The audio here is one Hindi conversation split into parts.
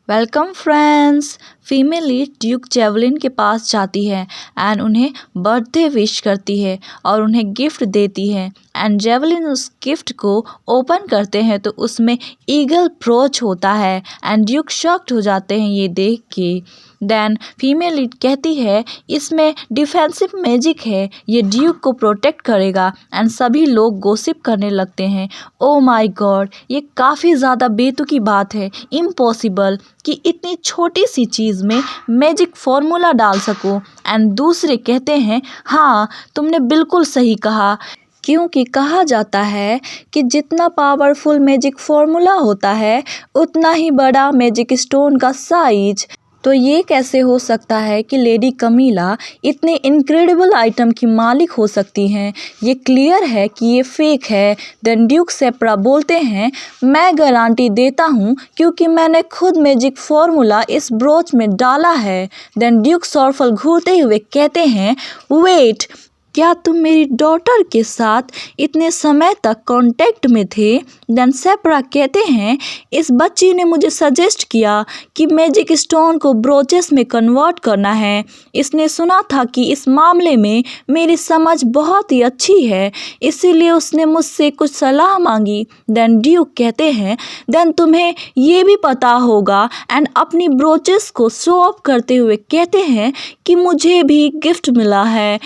Welcome friends. Female lead Duke javelin के पास जाती है एंड उन्हें बर्थडे विश करती है और उन्हें गिफ्ट देती है एंड जेवलिन उस गिफ्ट को ओपन करते हैं तो उसमें ईगल ब्रोच होता है एंड ड्यूक शॉक्ड हो जाते हैं ये देख के। देन फीमेल लीड कहती है इसमें डिफेंसिव मैजिक है, ये ड्यूक को प्रोटेक्ट करेगा एंड सभी लोग गॉसिप करने लगते हैं। ओ माय गॉड, ये काफ़ी ज़्यादा बेतुकी बात है, इम्पॉसिबल कि इतनी छोटी सी चीज़ में मैजिक फॉर्मूला डाल सको। एंड दूसरे कहते हैं हाँ तुमने बिल्कुल सही कहा, क्योंकि कहा जाता है कि जितना पावरफुल मैजिक फॉर्मूला होता है उतना ही बड़ा मैजिक स्टोन का साइज। तो ये कैसे हो सकता है कि लेडी कमीला इतने इनक्रेडिबल आइटम की मालिक हो सकती हैं? ये क्लियर है कि ये फेक है। देन ड्यूक सेप्रा बोलते हैं मैं गारंटी देता हूँ क्योंकि मैंने खुद मैजिक फॉर्मूला इस ब्रोच में डाला है। देन ड्यूक सॉर्फल घूरते हुए कहते हैं वेट, क्या तुम मेरी डॉटर के साथ इतने समय तक कांटेक्ट में थे? देन सेप्रा कहते हैं इस बच्ची ने मुझे सजेस्ट किया कि मैजिक स्टोन को ब्रोचेस में कन्वर्ट करना है। इसने सुना था कि इस मामले में मेरी समझ बहुत ही अच्छी है, इसीलिए उसने मुझसे कुछ सलाह मांगी। देन ड्यूक कहते हैं देन तुम्हें ये भी पता होगा एंड अपनी ब्रोचेस को शो ऑफ करते हुए कहते हैं कि मुझे भी गिफ्ट मिला है,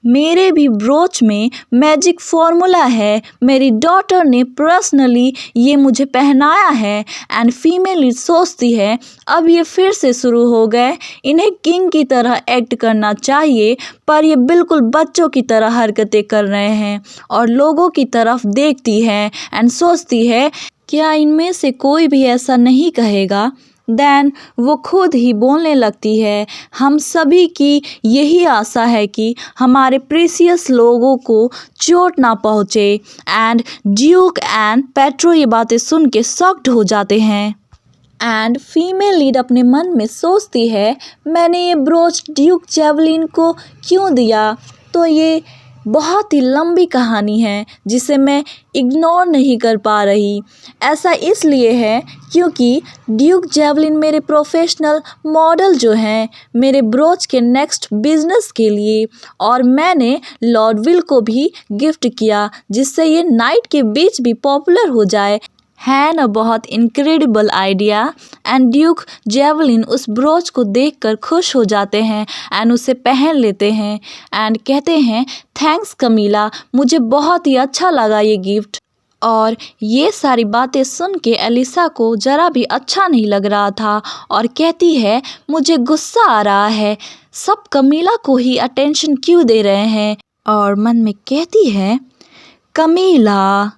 मेरे भी ब्रोच में मैजिक फॉर्मूला है, मेरी डॉटर ने पर्सनली ये मुझे पहनाया है। एंड फीमेल सोचती है अब ये फिर से शुरू हो गए, इन्हें किंग की तरह एक्ट करना चाहिए पर ये बिल्कुल बच्चों की तरह हरकतें कर रहे हैं और लोगों की तरफ देखती है एंड सोचती है क्या इनमें से कोई भी ऐसा नहीं कहेगा। देन वो खुद ही बोलने लगती है हम सभी की यही आशा है कि हमारे प्रीसियस लोगों को चोट ना पहुँचे। एंड ड्यूक एंड पेट्रो ये बातें सुन के शॉक्ड हो जाते हैं एंड फीमेल लीड अपने मन में सोचती है मैंने ये ब्रोच ड्यूक जेवलिन को क्यों दिया। तो ये बहुत ही लंबी कहानी है जिसे मैं इग्नोर नहीं कर पा रही। ऐसा इसलिए है क्योंकि ड्यूक जेवलिन मेरे प्रोफेशनल मॉडल जो हैं मेरे ब्रोच के नेक्स्ट बिजनेस के लिए, और मैंने लॉर्ड विल को भी गिफ्ट किया जिससे ये नाइट के बीच भी पॉपुलर हो जाए। है ना बहुत incredible idea. And Duke javelin उस ब्रोच को देखकर खुश हो जाते हैं एंड उसे पहन लेते हैं एंड कहते हैं थैंक्स कमीला, मुझे बहुत ही अच्छा लगा ये गिफ्ट। और ये सारी बातें सुन के एलिसा को ज़रा भी अच्छा नहीं लग रहा था और कहती है मुझे गुस्सा आ रहा है, सब कमीला को ही अटेंशन क्यों दे रहे हैं। और मन में कहती है कमीला,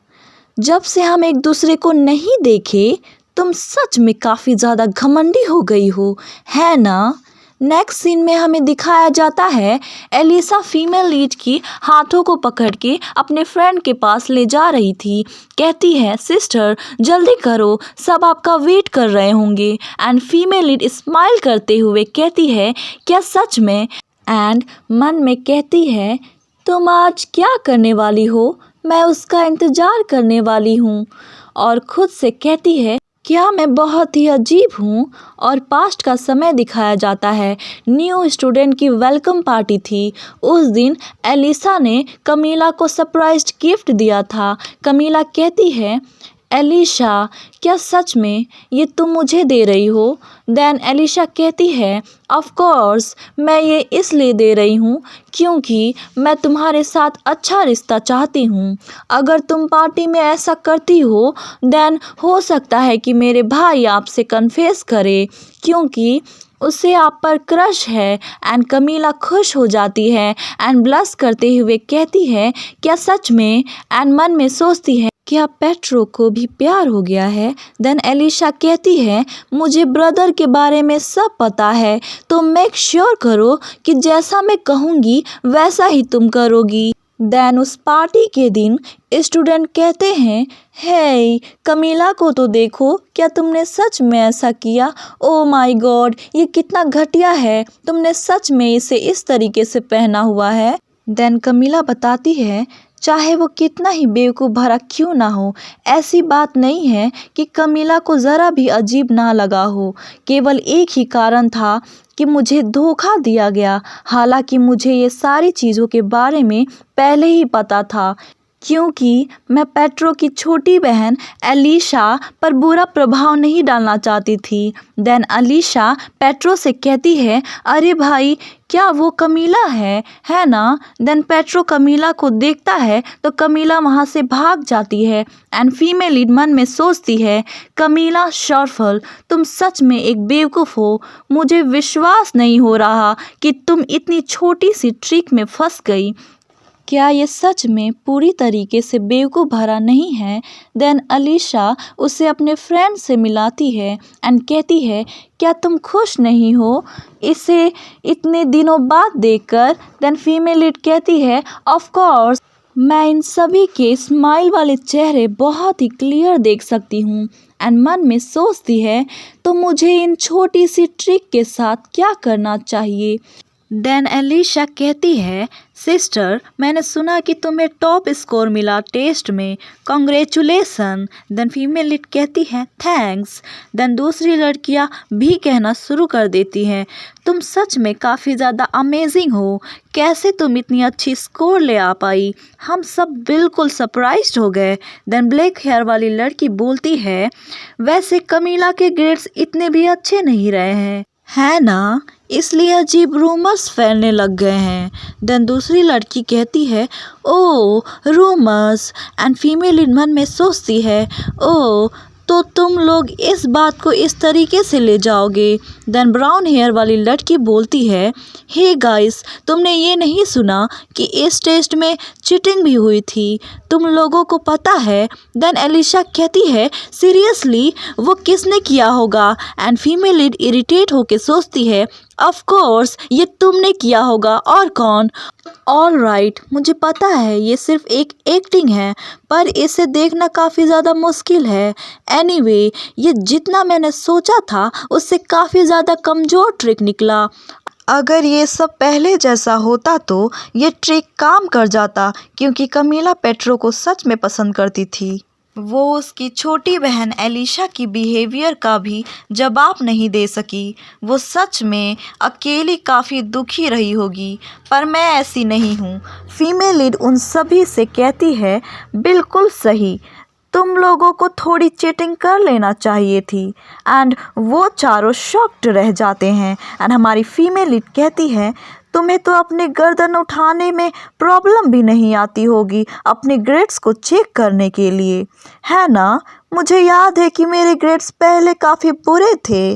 जब से हम एक दूसरे को नहीं देखे तुम सच में काफ़ी ज़्यादा घमंडी हो गई हो, है ना। नेक्स्ट सीन में हमें दिखाया जाता है एलिसा फीमेल लीड की हाथों को पकड़ के अपने फ्रेंड के पास ले जा रही थी। कहती है सिस्टर जल्दी करो, सब आपका वेट कर रहे होंगे। एंड फीमेल लीड स्माइल करते हुए कहती है क्या सच में। एंड मन में कहती है तुम आज क्या करने वाली हो, मैं उसका इंतज़ार करने वाली हूँ। और खुद से कहती है क्या मैं बहुत ही अजीब हूँ। और पास्ट का समय दिखाया जाता है, न्यू स्टूडेंट की वेलकम पार्टी थी। उस दिन एलिसा ने कमीला को सरप्राइज गिफ्ट दिया था। कमीला कहती है एलिशा क्या सच में ये तुम मुझे दे रही हो। देन एलिशा कहती है ऑफ कोर्स मैं ये इसलिए दे रही हूँ क्योंकि मैं तुम्हारे साथ अच्छा रिश्ता चाहती हूँ। अगर तुम पार्टी में ऐसा करती हो देन हो सकता है कि मेरे भाई आपसे कन्फेस करे क्योंकि उसे आप पर क्रश है। एंड कमीला खुश हो जाती है एंड ब्लश करते हुए कहती है क्या सच में। एंड मन में सोचती है क्या पेट्रो को भी प्यार हो गया है। देन एलिशा कहती है मुझे ब्रदर के बारे में सब पता है, तो मेक श्योर करो कि जैसा मैं कहूँगी वैसा ही तुम करोगी। देन उस पार्टी के दिन स्टूडेंट कहते हैं हे कमीला को तो देखो, क्या तुमने सच में ऐसा किया। ओ माय गॉड, ये कितना घटिया है, तुमने सच में इसे इस तरीके से पहना हुआ है। देन कमीला बताती है चाहे वो कितना ही बेवकूफ़ भरा क्यों ना हो। ऐसी बात नहीं है कि कमीला को ज़रा भी अजीब ना लगा हो। केवल एक ही कारण था कि मुझे धोखा दिया गया। हालांकि मुझे ये सारी चीज़ों के बारे में पहले ही पता था, क्योंकि मैं पेट्रो की छोटी बहन एलिशा पर बुरा प्रभाव नहीं डालना चाहती थी। देन एलिशा पेट्रो से कहती है, अरे भाई, क्या वो कमीला है ना? देन पेट्रो कमीला को देखता है तो कमीला वहाँ से भाग जाती है। एंड फीमेल लीड मन में सोचती है, कमीला शॉर्फल, तुम सच में एक बेवकूफ़ हो। मुझे विश्वास नहीं हो रहा कि तुम इतनी छोटी सी ट्रिक में फंस गई। क्या ये सच में पूरी तरीके से बेवकूफ़ भरा नहीं है? देन एलिशा उसे अपने फ्रेंड से मिलाती है एंड कहती है, क्या तुम खुश नहीं हो इसे इतने दिनों बाद देखकर? देन फीमेल लीड कहती है, ऑफ कोर्स, मैं इन सभी के स्माइल वाले चेहरे बहुत ही क्लियर देख सकती हूँ। एंड मन में सोचती है, तो मुझे इन छोटी सी ट्रिक के साथ क्या करना चाहिए? देन एलिशा कहती है, सिस्टर, मैंने सुना कि तुम्हें टॉप स्कोर मिला टेस्ट में, कॉन्ग्रेचुलेसन। देन फीमेल लीड कहती है, थैंक्स। देन दूसरी लड़कियां भी कहना शुरू कर देती हैं, तुम सच में काफ़ी ज़्यादा अमेजिंग हो। कैसे तुम इतनी अच्छी स्कोर ले आ पाई? हम सब बिल्कुल सरप्राइज्ड हो गए। देन ब्लैक हेयर वाली लड़की बोलती है, वैसे कमीला के ग्रेड्स इतने भी अच्छे नहीं रहे हैं, है ना? इसलिए अजीब रूमर्स फैलने लग गए हैं। देन दूसरी लड़की कहती है, ओ रूमर्स। एंड फीमेल मन में सोचती है, ओ तो तुम लोग इस बात को इस तरीके से ले जाओगे। देन ब्राउन हेयर वाली लड़की बोलती है, हे गाइस, तुमने ये नहीं सुना कि इस टेस्ट में चीटिंग भी हुई थी? तुम लोगों को पता है? देन एलिशा कहती है, सीरियसली, वो किसने किया होगा? एंड फीमेल लीड इरिटेट होके सोचती है, ऑफ कोर्स ये तुमने किया होगा, और कौन? ऑल राइट, मुझे पता है ये सिर्फ एक एक्टिंग है, पर इसे देखना काफ़ी ज़्यादा मुश्किल है। एनीवे, ये जितना मैंने सोचा था उससे काफ़ी ज़्यादा कमज़ोर ट्रिक निकला। अगर ये सब पहले जैसा होता तो ये ट्रिक काम कर जाता, क्योंकि कमीला पेट्रो को सच में पसंद करती थी। वो उसकी छोटी बहन एलिशा की बिहेवियर का भी जवाब नहीं दे सकी। वो सच में अकेली काफ़ी दुखी रही होगी, पर मैं ऐसी नहीं हूँ। फीमेल लीड उन सभी से कहती है, बिल्कुल सही, तुम लोगों को थोड़ी चीटिंग कर लेना चाहिए थी। एंड वो चारों शॉक्ड रह जाते हैं। एंड हमारी फीमेल लीड कहती है, तुम्हें तो अपने गर्दन उठाने में प्रॉब्लम भी नहीं आती होगी अपने ग्रेड्स को चेक करने के लिए, है ना? मुझे याद है कि मेरे ग्रेड्स पहले काफ़ी बुरे थे,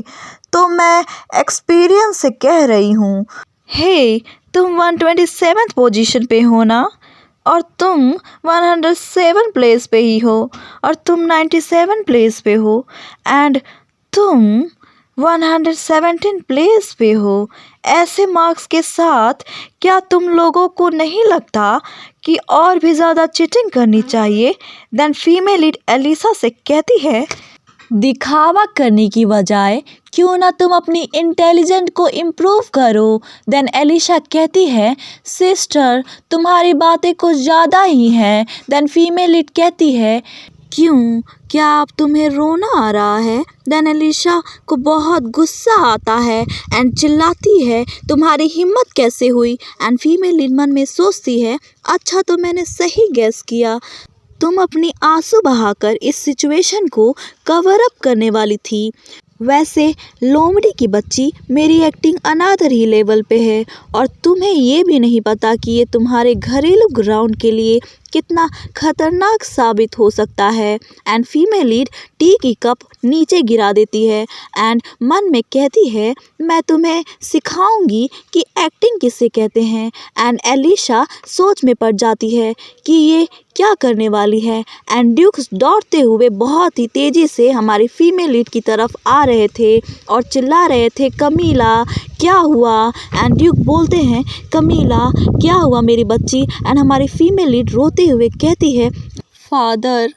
तो मैं एक्सपीरियंस से कह रही हूँ। हे, तुम 127 पोजीशन पे हो ना? और तुम 107 प्लेस पे ही हो, और तुम 97 प्लेस पे हो, एंड तुम 117 प्लेस पे हो। ऐसे मार्क्स के साथ क्या तुम लोगों को नहीं लगता कि और भी ज़्यादा चीटिंग करनी चाहिए? देन फीमेल लीड एलिशा से कहती है, दिखावा करने की बजाय क्यों ना तुम अपनी इंटेलिजेंट को इम्प्रूव करो? देन एलिशा कहती है, सिस्टर, तुम्हारी बातें कुछ ज़्यादा ही हैं। देन फीमेल लीड कहती है, क्यों, क्या अब तुम्हें रोना आ रहा है? देन एलिशा को बहुत गुस्सा आता है एंड चिल्लाती है, तुम्हारी हिम्मत कैसे हुई? एंड फीमेल लीड मन में सोचती है, अच्छा तो मैंने सही गेस किया, तुम अपनी आंसू बहाकर इस सिचुएशन को कवर अप करने वाली थी। वैसे लोमड़ी की बच्ची, मेरी एक्टिंग अनादर ही लेवल पे है, और तुम्हें ये भी नहीं पता कि ये तुम्हारे घरेलू ग्राउंड के लिए कितना खतरनाक साबित हो सकता है। एंड फीमेल लीड टी की कप नीचे गिरा देती है एंड मन में कहती है, मैं तुम्हें सिखाऊंगी कि एक्टिंग किसे कहते हैं। एंड एलिशा सोच में पड़ जाती है कि ये क्या करने वाली है। एंड ड्यूक्स दौड़ते हुए बहुत ही तेज़ी से हमारी फीमेल लीड की तरफ आ रहे थे और चिल्ला रहे थे, कमीला क्या हुआ? एंड ड्यूक बोलते हैं, कमीला क्या हुआ मेरी बच्ची? एंड हमारी फीमेल लीड रोते हुए कहती है, फादर,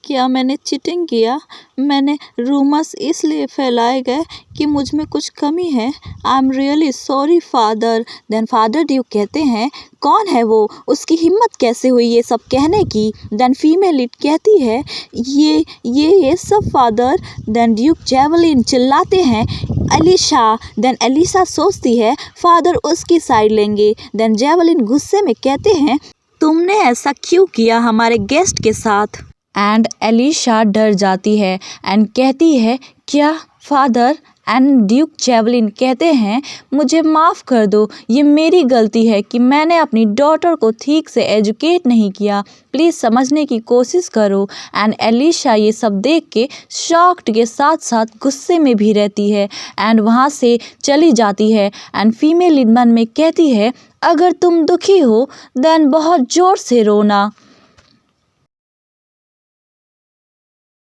क्या मैंने चीटिंग किया? मैंने रूमर्स इसलिए फैलाए गए कि मुझ में कुछ कमी है। I am really sorry father. Then father Duke कहते हैं, कौन है वो? उसकी हिम्मत कैसे हुई ये सब कहने की? देन फीमेल लीड कहती है, ये सब फादर। देन ड्यूक जेवलिन चिल्लाते हैं, एलिशा। देन एलिशा सोचती है फादर उसकी साइड लेंगे। देन जेवलिन गुस्से में कहते हैं, तुमने ऐसा क्यों किया हमारे गेस्ट के साथ? एंड एलिशा डर जाती है एंड कहती है, क्या फादर? एंड ड्यूक जेवलिन कहते हैं, मुझे माफ़ कर दो, ये मेरी गलती है कि मैंने अपनी डॉटर को ठीक से एजुकेट नहीं किया, प्लीज़ समझने की कोशिश करो। एंड एलिशा ये सब देख के शॉक्ड के साथ साथ गुस्से में भी रहती है एंड वहाँ से चली जाती है। एंड फीमेल मन में कहती है, अगर तुम दुखी हो देन बहुत ज़ोर से रोना।